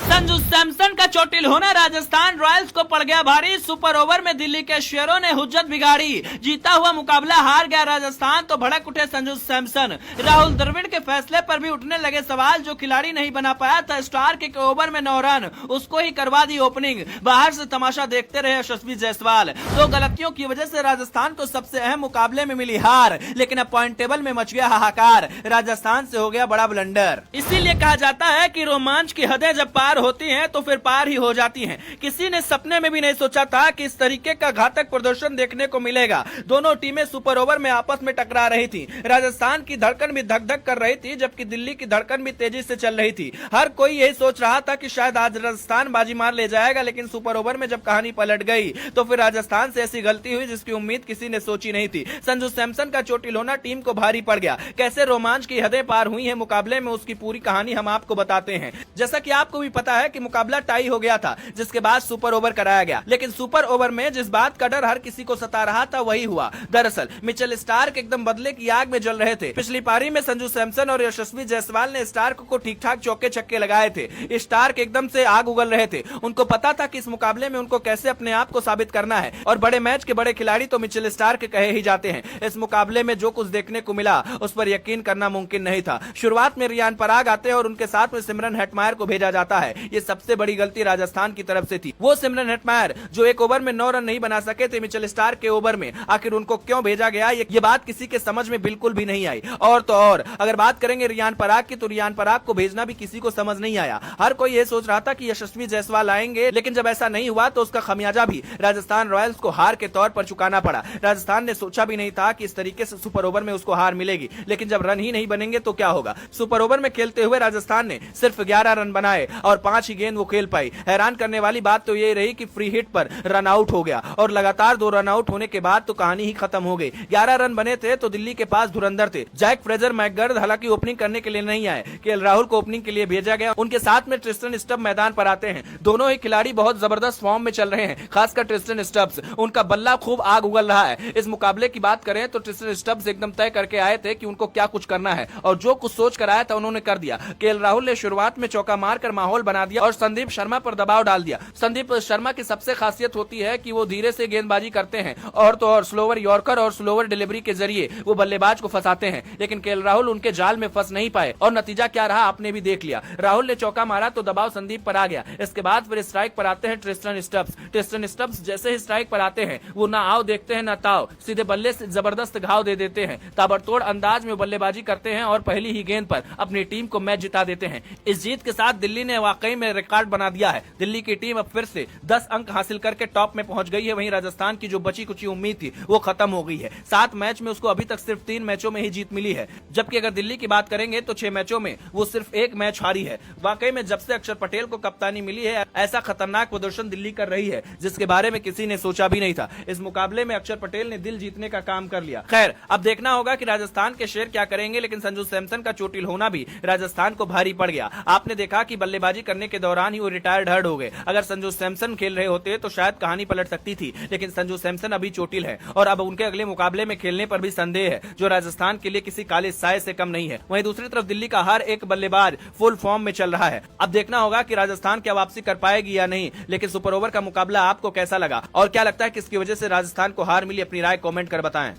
संजू सैमसन का चोटिल होना राजस्थान रॉयल्स को पड़ गया भारी। सुपर ओवर में दिल्ली के शेरों ने हुज्जत बिगाड़ी, जीता हुआ मुकाबला हार गया राजस्थान तो भड़क उठे संजू सैमसन। राहुल द्रविड़ के फैसले पर भी उठने लगे सवाल। जो खिलाड़ी नहीं बना पाया था स्टार के ओवर में 9 रन, उसको ही करवा दी ओपनिंग। बाहर से तमाशा देखते रहे यशस्वी जायसवाल। तो गलतियों की वजह से राजस्थान को सबसे अहम मुकाबले में मिली हार, लेकिन अब पॉइंट टेबल में मच गया हाहाकार। राजस्थान से हो गया बड़ा ब्लंडर। इसीलिए कहा जाता है कि रोमांच की हदें जब पार होती हैं तो फिर पार ही हो जाती हैं। किसी ने सपने में भी नहीं सोचा था कि इस तरीके का घातक प्रदर्शन देखने को मिलेगा। दोनों टीमें सुपर ओवर में आपस में टकरा रही थी। राजस्थान की धड़कन भी धक धक कर रही थी, जबकि दिल्ली की धड़कन भी तेजी से चल रही थी। हर कोई यही सोच रहा था कि शायद आज राजस्थान बाजी मार ले जाएगा, लेकिन सुपर ओवर में जब कहानी पलट गई तो फिर राजस्थान से ऐसी गलती हुई जिसकी उम्मीद किसी ने सोची नहीं थी। संजू सैमसन का चोटिल होना टीम को भारी पड़ गया। कैसे रोमांच की हदें पार हुई है मुकाबले में, उसकी पूरी कहानी हम आपको बताते हैं। जैसा कि आपको भी पता है कि मुकाबला टाई हो गया था, जिसके बाद सुपर ओवर कराया गया। लेकिन सुपर ओवर में जिस बात का डर हर किसी को सता रहा था वही हुआ। दरअसल मिचेल स्टार्क एकदम बदले की आग में जल रहे थे। पिछली पारी में संजू सैमसन और यशस्वी जायसवाल ने स्टार्क को ठीक ठाक चौके छक्के लगाए थे। स्टार्क एकदम से आग उगल रहे थे। उनको पता था कि इस मुकाबले में उनको कैसे अपने आप को साबित करना है, और बड़े मैच के बड़े खिलाड़ी तो मिचेल स्टार्क कहे ही जाते हैं। इस मुकाबले में जो कुछ देखने को मिला उस पर यकीन करना मुमकिन नहीं था। शुरुआत में रियान पराग आते हैं और उनके साथ में सिमरन हेटमायर को भेजा जाता है। ये सबसे बड़ी गलती राजस्थान की तरफ से थी। वो सिमरन हेटमायर जो एक ओवर में 9 रन नहीं बना सके थे मिचेल स्टार्क के ओवर में, आखिर उनको क्यों भेजा गया ये बात किसी के समझ में बिल्कुल भी नहीं आई। और तो और अगर बात करेंगे रियान पराग की, तो रियान पराग को भेजना भी किसी को समझ नहीं आया। हर कोई ये सोच रहा था कि यशस्वी जायसवाल आएंगे, लेकिन जब ऐसा नहीं हुआ तो उसका खमियाजा भी राजस्थान रॉयल्स को हार के तौर पर चुकाना पड़ा। राजस्थान ने सोचा भी नहीं था कि इस तरीके से सुपर ओवर में उसको हार मिलेगी, लेकिन जब रन ही नहीं बनेंगे तो क्या होगा। सुपर ओवर में खेलते हुए राजस्थान ने सिर्फ 11 रन बनाए और 5 ही गेंद वो खेल पाई। हैरान करने वाली बात तो ये रही कि फ्री हिट पर रन आउट हो गया, और लगातार 2 रन आउट होने के बाद तो कहानी ही खत्म हो गई। 11 रन बने थे तो दिल्ली के पास धुरंधर थे। जैक फ्रेजर मैकगर्थ हालांकि ओपनिंग करने के लिए नहीं आए, केएल राहुल को ओपनिंग के लिए भेजा गया। उनके साथ में ट्रिस्टन स्टब्स मैदान पर आते हैं। दोनों ही खिलाड़ी बहुत जबरदस्त फॉर्म में चल रहे हैं, खासकर ट्रिस्टन स्टब्स। उनका बल्ला खूब आग उगल रहा है। इस मुकाबले की बात करें तो ट्रिस्टन स्टब्स एकदम तय करके आए थे कि उनको क्या कुछ करना है, और जो कुछ सोच कर आया था उन्होंने कर दिया। केएल राहुल ने शुरुआत में चौका मारकर माहौल बना दिया और संदीप शर्मा पर दबाव डाल दिया। संदीप शर्मा की सबसे खासियत होती है कि वो धीरे से गेंदबाजी करते हैं, और तो और स्लोवर यॉर्कर और स्लोवर डिलीवरी के जरिए वो बल्लेबाज को फंसाते हैं। लेकिन केएल राहुल उनके जाल में फंस नहीं पाए, और नतीजा क्या रहा आपने भी देख लिया। राहुल ने चौका मारा तो दबाव संदीप पर आ गया। इसके बाद फिर स्ट्राइक पर आते हैं ट्रिस्टन स्टब्स। ट्रिस्टन स्टब्स जैसे ही स्ट्राइक पर आते हैं वो ना आओ देखते हैं ना ताओ, सीधे बल्ले से जबरदस्त घाव दे देते हैं। ताबड़तोड़ अंदाज में बल्लेबाजी करते हैं और पहली ही गेंद पर अपनी टीम को मैच जिता देते हैं। इस जीत के साथ दिल्ली ने वाकई में रिकॉर्ड बना दिया है। दिल्ली की टीम अब फिर से 10 अंक हासिल करके टॉप में पहुंच गई है। वहीं राजस्थान की जो बची कुची उम्मीद थी वो खत्म हो गई है। 7 मैच में उसको अभी तक सिर्फ 3 मैचों में ही जीत मिली है, जबकि अगर दिल्ली की बात करेंगे तो 6 मैचों में वो सिर्फ 1 मैच हारी है। वाकई में जब से अक्षर पटेल को कप्तानी मिली है ऐसा खतरनाक प्रदर्शन दिल्ली कर रही है जिसके बारे में किसी ने सोचा भी नहीं था। इस मुकाबले में अक्षर पटेल ने दिल जीतने का काम कर लिया। खैर अब देखना होगा कि राजस्थान के शेर क्या करेंगे, लेकिन संजू सैमसन का चोटिल होना भी राजस्थान को भारी पड़ गया। आपने देखा कि बल्लेबाजी करने के दौरान ही वो रिटायर्ड हर्ड हो गए। अगर संजू सैमसन खेल रहे होते तो शायद कहानी पलट सकती थी, लेकिन संजू सैमसन अभी चोटिल है और अब उनके अगले मुकाबले में खेलने पर भी संदेह है, जो राजस्थान के लिए किसी काले साए से कम नहीं है। वहीं दूसरी तरफ दिल्ली का हर एक बल्लेबाज फुल फॉर्म में चल रहा है। अब देखना होगा कि राजस्थान क्या वापसी कर पाएगी या नहीं। लेकिन सुपर ओवर का मुकाबला आपको कैसा लगा और क्या लगता है किसकी वजह से राजस्थान को हार मिली, अपनी राय कमेंट कर बताएं।